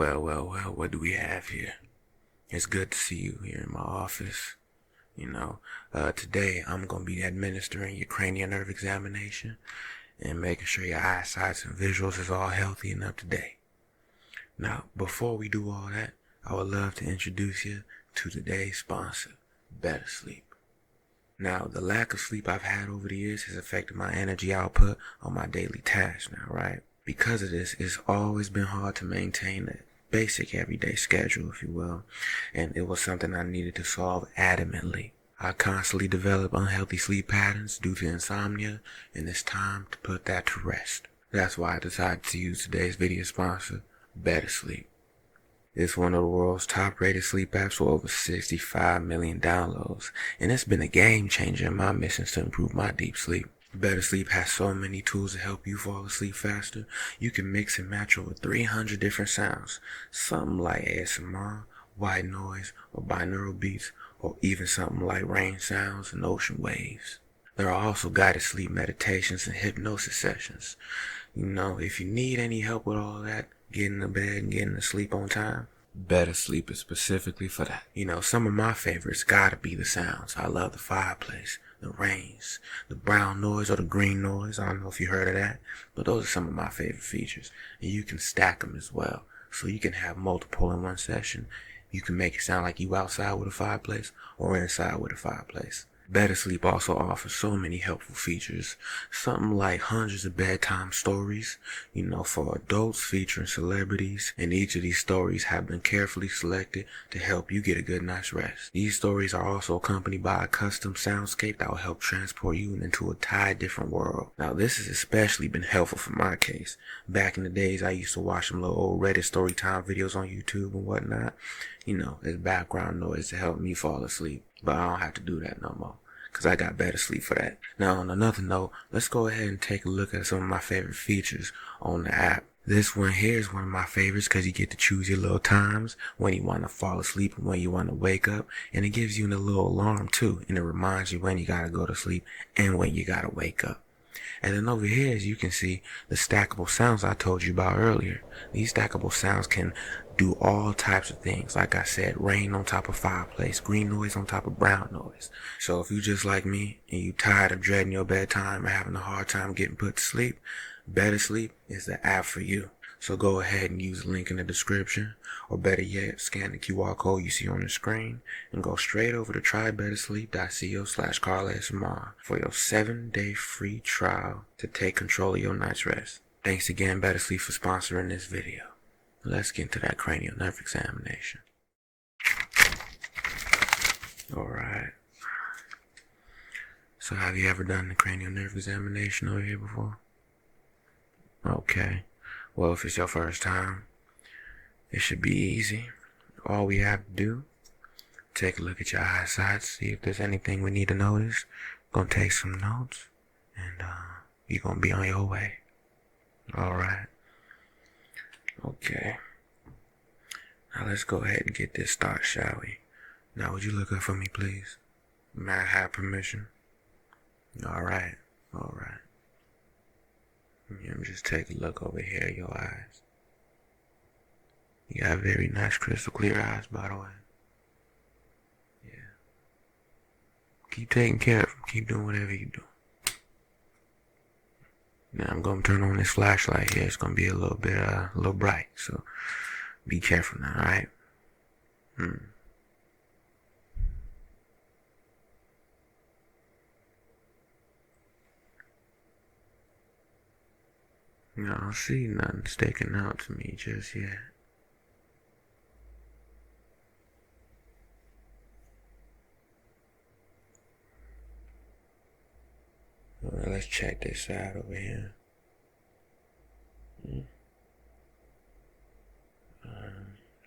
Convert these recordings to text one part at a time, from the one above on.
Well, what do we have here? It's good to see you here in my office. Today I'm going to be administering your cranial nerve examination and making sure your eyesight and visuals is all healthy and up to date. Now, before we do all that, I would love to introduce you to today's sponsor, Better Sleep. Now, the lack of sleep I've had over the years has affected my energy output on my daily tasks now, right? Because of this, it's always been hard to maintain a basic everyday schedule, if you will, and it was something I needed to solve adamantly. I constantly develop unhealthy sleep patterns due to insomnia, and it's time to put that to rest. That's why I decided to use today's video sponsor, Better Sleep. It's one of the world's top-rated sleep apps with over 65 million downloads, and it's been a game changer in my missions to improve my deep sleep. Better Sleep has so many tools to help you fall asleep faster. You can mix and match over 300 different sounds, something like ASMR, white noise, or binaural beats, or even something like rain sounds and ocean waves. There are also guided sleep meditations and hypnosis sessions. If you need any help with all that, getting to bed and getting to sleep on time, Better Sleep is specifically for that. Some of my favorites gotta be the sounds. I love the fireplace, the rains, the brown noise or the green noise. I don't know if you heard of that, but those are some of my favorite features. And you can stack them as well. So you can have multiple in one session. You can make it sound like you outside with a fireplace or inside with a fireplace. Better Sleep also offers so many helpful features, something like hundreds of bedtime stories, for adults featuring celebrities, and each of these stories have been carefully selected to help you get a good night's rest. These stories are also accompanied by a custom soundscape that will help transport you into a entirely different world. Now, this has especially been helpful for my case. Back in the days, I used to watch some little old Reddit storytime videos on YouTube and whatnot, as background noise to help me fall asleep. But I don't have to do that no more, because I got Better Sleep for that. Now, on another note, let's go ahead and take a look at some of my favorite features on the app. This one here is one of my favorites because you get to choose your little times when you want to fall asleep and when you want to wake up. And it gives you a little alarm too, and it reminds you when you got to go to sleep and when you got to wake up. And then over here, as you can see, the stackable sounds I told you about earlier. These stackable sounds can do all types of things. Like I said, rain on top of fireplace, green noise on top of brown noise. So if you just like me and you tired of dreading your bedtime and having a hard time getting put to sleep, Better Sleep is the app for you. So go ahead and use the link in the description, or better yet, scan the QR code you see on the screen and go straight over to trybettersleep.co/KarlASMR for your 7-day free trial to take control of your night's rest. Thanks again, Better Sleep, for sponsoring this video. Let's get into that cranial nerve examination. Alright. So have you ever done the cranial nerve examination over here before? Okay. Well, if it's your first time, it should be easy. All we have to do, take a look at your eyesight, see if there's anything we need to notice. Gonna take some notes, and you're gonna be on your way. Alright. Okay. Now let's go ahead and get this started, shall we? Now, would you look up for me, please? May I have permission? Alright. Let me just take a look over here at your eyes. You got very nice crystal clear eyes, by the way. Yeah. Keep taking care of them. Keep doing whatever you do. Now I'm gonna turn on this flashlight here. It's gonna be a little bright, so be careful now, alright? I don't see nothing sticking out to me just yet. Alright, let's check this out over here.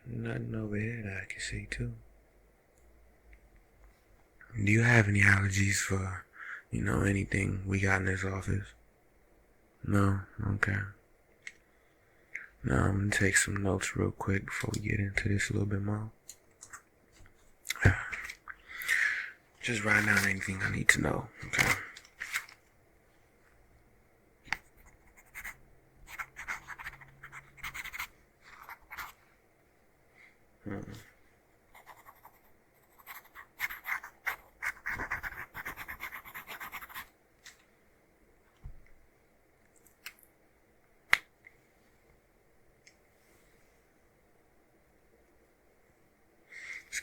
Nothing over here that I can see too. Do you have any allergies for, anything we got in this office? No? Okay. Now I'm gonna take some notes real quick before we get into this a little bit more. Just write down anything I need to know, okay?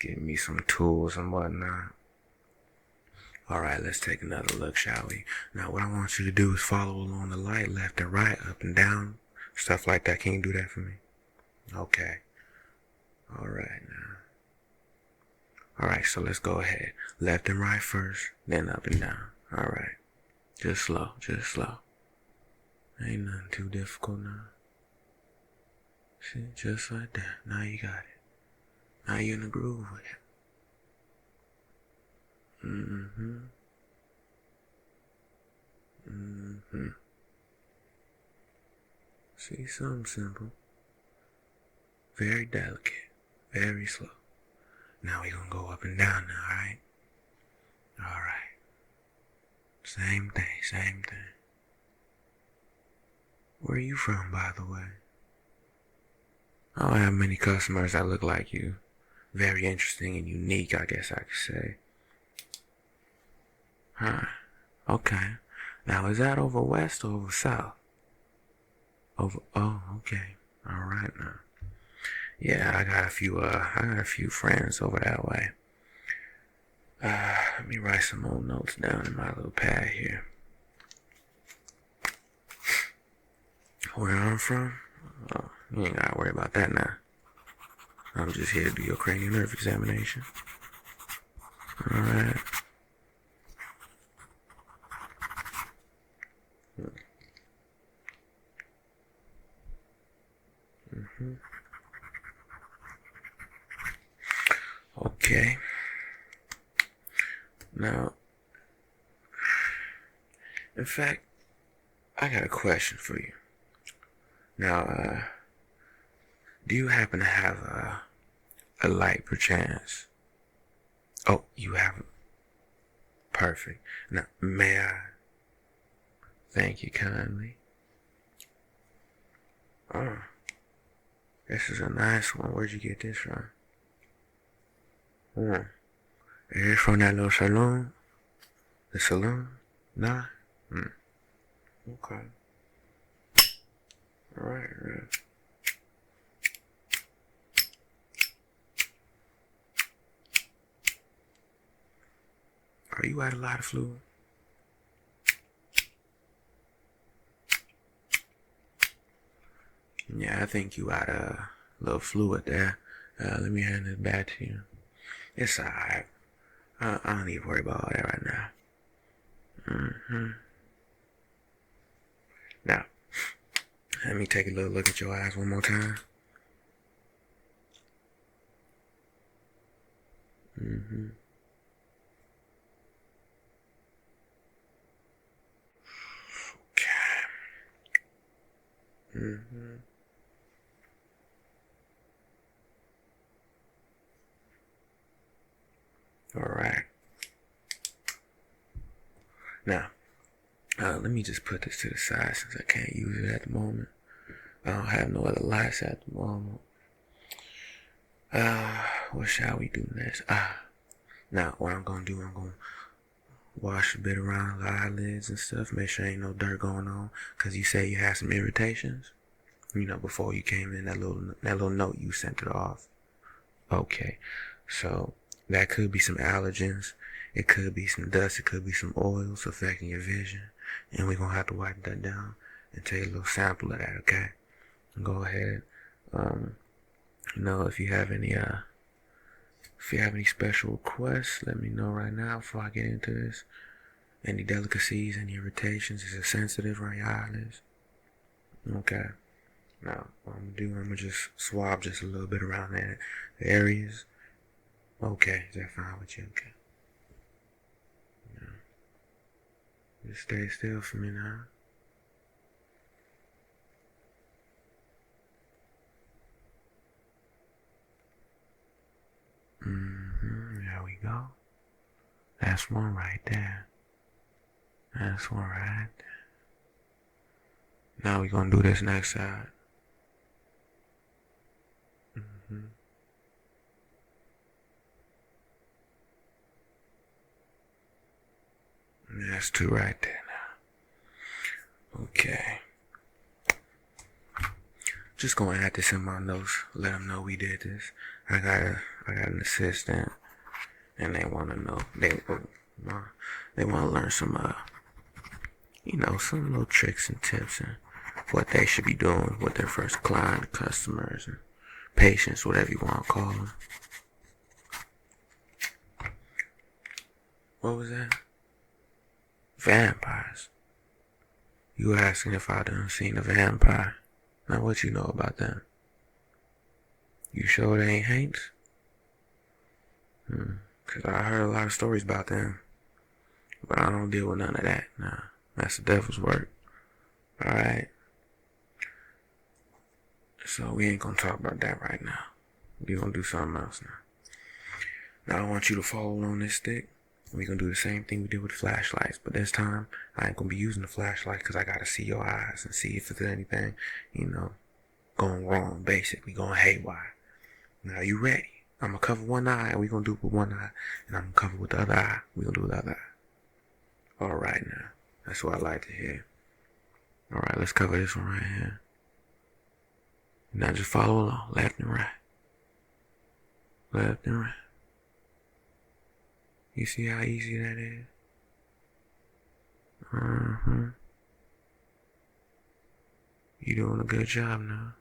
getting me some tools and whatnot. Alright, let's take another look, shall we? Now, what I want you to do is follow along the light, left and right, up and down, stuff like that. Can you do that for me? Okay. Alright, now. Alright, so let's go ahead. Left and right first, then up and down. Alright. Just slow, just slow. Ain't nothing too difficult now. See, just like that. Now you got it. Now you're in the groove with it. See, something simple. Very delicate. Very slow. Now we're gonna go up and down now, alright? Alright. Same thing, same thing. Where are you from, by the way? I don't have many customers that look like you. Very interesting and unique, I guess I could say. Huh. Okay. Now, is that over west or over south? Oh, okay. Alright now. Yeah, I got a few friends over that way. Let me write some old notes down in my little pad here. Where I'm from? Oh, you ain't gotta worry about that now. I'm just here to do your cranial nerve examination. Alright. Okay. Now, in fact, I got a question for you. Now, do you happen to have a light perchance? Oh, you haven't. Perfect. Now, may I? Thank you kindly. Oh, this is a nice one. Where'd you get this from? Is it from that little saloon? The saloon? Nah? Okay. Alright. Are you out a lot of fluid? Yeah, I think you out a little fluid there. Let me hand it back to you. It's alright. I don't need to worry about all that right now. Now, let me take a little look at your eyes one more time. Okay. Alright. Now, let me just put this to the side since I can't use it at the moment. I don't have no other lights at the moment. What shall we do next? Now what I'm gonna do, I'm gonna wash a bit around the eyelids and stuff, make sure ain't no dirt going on, cause you say you had some irritations, you know, before you came in, that little note you sent it off. Okay, so that could be some allergens, it could be some dust, it could be some oils affecting your vision, and we're gonna have to wipe that down and take a little sample of that, okay? Go ahead. You know, if you have any special requests, let me know right now before I get into this. Any delicacies, any irritations, is it sensitive around your eyelids? Okay. Now, what I'm gonna just swab just a little bit around the areas. Okay, is that fine with you? Okay. Yeah. Just stay still for me now. There we go. That's one right there. That's one right there. Now we're gonna do this next side. That's two right there now. Okay. Just gonna add this in my notes. Let them know we did this. I I got an assistant, and they want to know, they want to learn some, some little tricks and tips and what they should be doing with their first client, customers, and patients, whatever you want to call them. What was that? Vampires. You were asking if I done seen a vampire. Now what you know about them? You sure they ain't Hanks? Cause I heard a lot of stories about them. But I don't deal with none of that. Nah, that's the devil's work. Alright. So we ain't gonna talk about that right now. We gonna do something else now. Now I want you to follow on this stick. We gonna do the same thing we did with flashlights, but this time I ain't gonna be using the flashlight because I gotta see your eyes and see if there's anything, going wrong, basically going haywire. Now you ready? I'm gonna cover one eye and we gonna do it with one eye, and I'm gonna cover with the other eye. We gonna do the other eye. Alright now. That's what I like to hear. Alright, let's cover this one right here. Now just follow along, left and right. Left and right. You see how easy that is? You doing a good job now.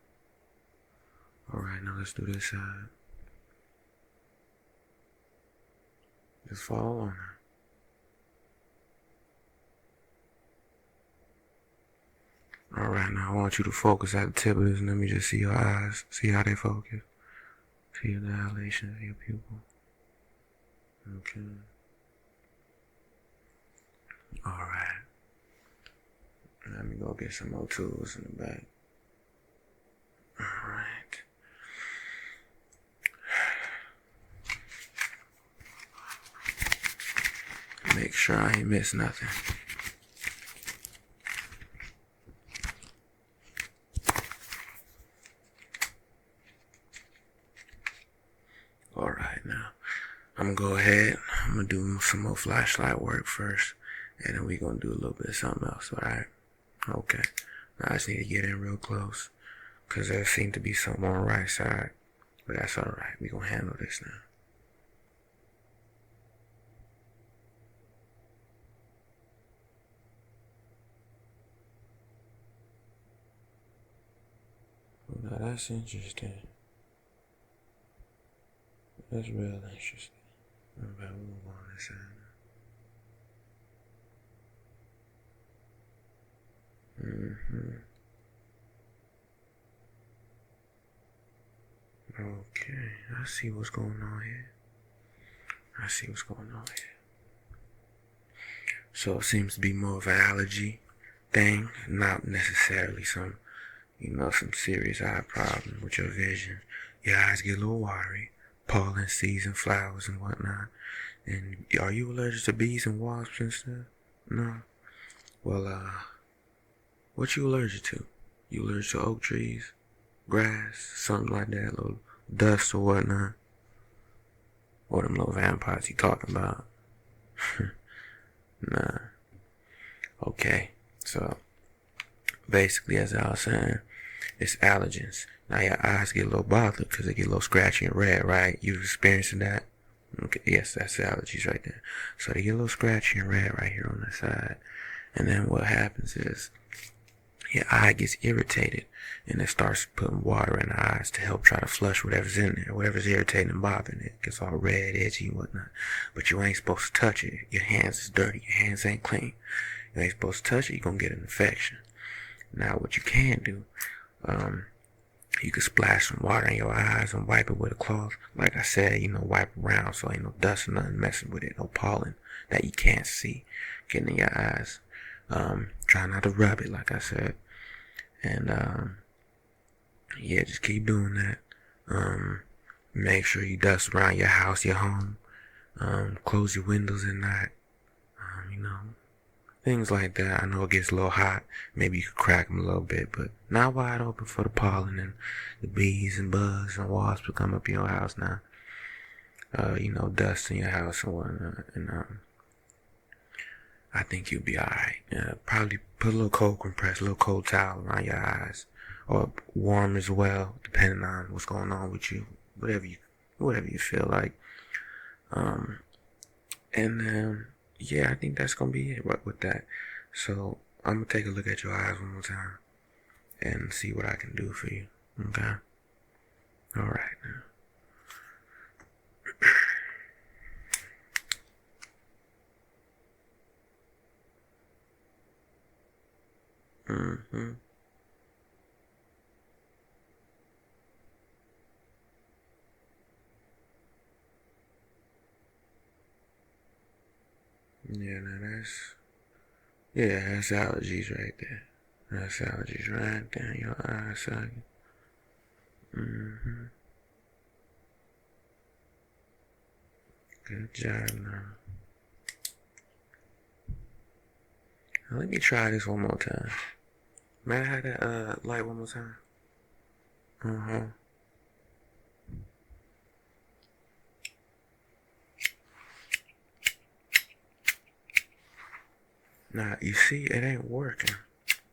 Alright, now let's do this side. Just follow on her. Alright, now I want you to focus at the tip of this and let me just see your eyes. See how they focus. See the dilation of your pupil. Okay. Alright. Let me go get some more tools in the back. Alright. Make sure I ain't miss nothing. Alright, now I'm gonna go ahead. I'm gonna do some more flashlight work first, and then we gonna do a little bit of something else. Alright? Okay. Now I just need to get in real close, cause there seems to be something on the right side, but that's alright. We gonna handle this now. Now that's interesting. That's real interesting. Alright, we'll move on this side. Okay, I see what's going on here. So it seems to be more of an allergy thing, not necessarily some serious eye problem with your vision. Your eyes get a little watery, pollen, seeds, and flowers and whatnot. And are you allergic to bees and wasps and stuff? No? Well, what you allergic to? You allergic to oak trees, grass, something like that, little dust or whatnot? Or them little vampires you talking about? Nah. Okay, so basically, as I was saying, it's allergens. Now your eyes get a little bothered because they get a little scratchy and red, right? You experiencing that? Okay, yes, that's allergies right there. So they get a little scratchy and red right here on the side. And then what happens is your eye gets irritated and it starts putting water in the eyes to help try to flush whatever's in there, whatever's irritating and bothering it. It gets all red, edgy, and whatnot. But you ain't supposed to touch it. Your hands is dirty. Your hands ain't clean. You ain't supposed to touch it. You're going to get an infection. Now, what you can do, you can splash some water in your eyes and wipe it with a cloth. Like I said, wipe around so ain't no dust or nothing messing with it. No pollen that you can't see getting in your eyes. Try not to rub it, like I said. And, yeah, just keep doing that. Make sure you dust around your house, your home. Close your windows at night. Things like that. I know it gets a little hot. Maybe you could crack them a little bit, but not wide open for the pollen and the bees and bugs and wasps to come up in your house now. Dust in your house and whatnot. And, I think you'll be alright. Probably put a little cold compress, a little cold towel around your eyes. Or warm as well, depending on what's going on with you. Whatever whatever you feel like. And yeah, I think that's gonna be it with that. So I'm gonna take a look at your eyes one more time and see what I can do for you. Okay. All right now. Mm-hmm. Yeah, now that's allergies right there. That's allergies right there in your eye socket. Mm-hmm. Good job now. Now let me try this one more time. May I have that light one more time? Uh-huh. Now you see it ain't working.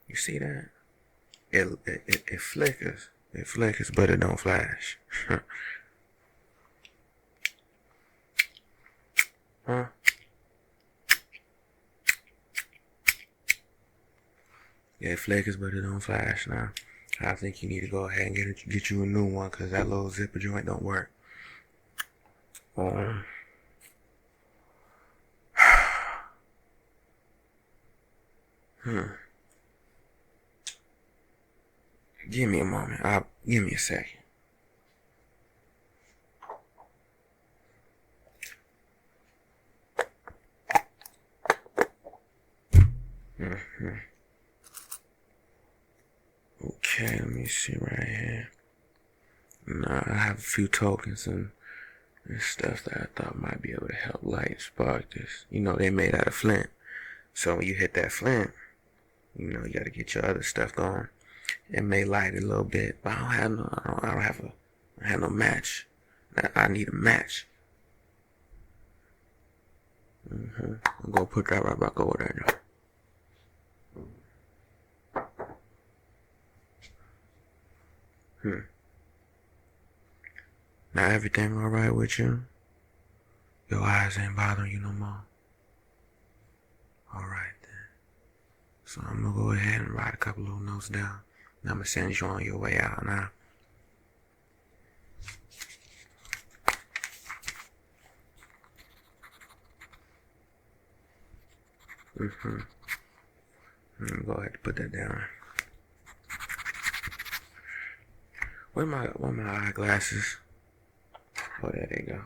You see that? It flickers. It flickers, but it don't flash. Huh? Yeah, it flickers, but it don't flash now. I think you need to go ahead and get you a new one, because that little zipper joint don't work. Um, Give me a moment. Give me a second. Mm-hmm. Okay, let me see right here. Nah, I have a few tokens and stuff that I thought might be able to help light and spark this. You know, they made out of flint. So when you hit that flint, you know, you gotta get your other stuff going. It may light a little bit, but I don't have no match. I need a match. I'm gonna put that right back over there now. Now everything alright with you? Your eyes ain't bothering you no more? Alright then. So I'm gonna go ahead and write a couple little notes down. And I'm gonna send you on your way out now. I'm gonna go ahead and put that down. Where my eyeglasses? Oh, there they go.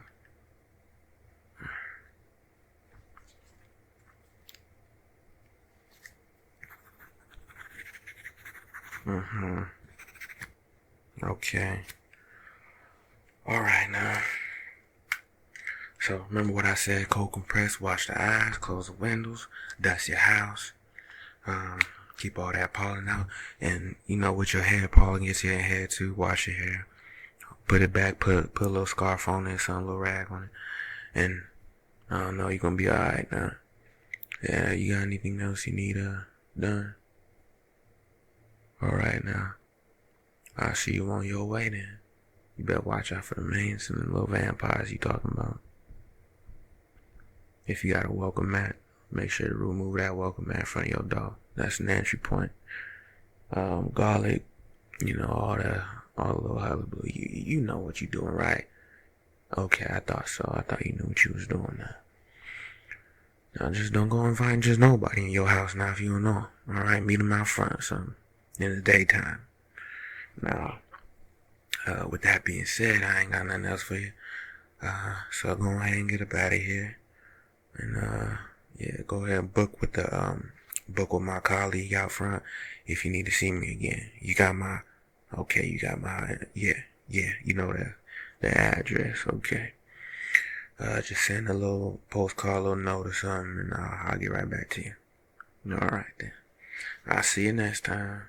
Okay. Alright now. So remember what I said, cold compress, wash the eyes, close the windows, dust your house, keep all that pollen out, and you know with your hair, pollen gets in your hair too, wash your hair, put it back, put a little scarf on it, some little rag on it, and I don't know, you're gonna be alright now. Yeah, you got anything else you need done? Alright now. I'll see you on your way then. You better watch out for the mains and the little vampires you talking about. If you got a welcome mat, make sure to remove that welcome mat in front of your dog. That's an entry point. Garlic, you know, all the little hullabaloo. You know what you're doing, right? Okay, I thought so. I thought you knew what you was doing now. Now just don't go and find just nobody in your house now if you don't know. Alright, meet them out front or something in the daytime. Now, with that being said, I ain't got nothing else for you. So go ahead and get up out of here. And yeah, go ahead and book with my colleague out front if you need to see me again. You got my you know the address, okay. Just send a little postcard, little note or something, and I'll get right back to you. Alright then. I'll see you next time.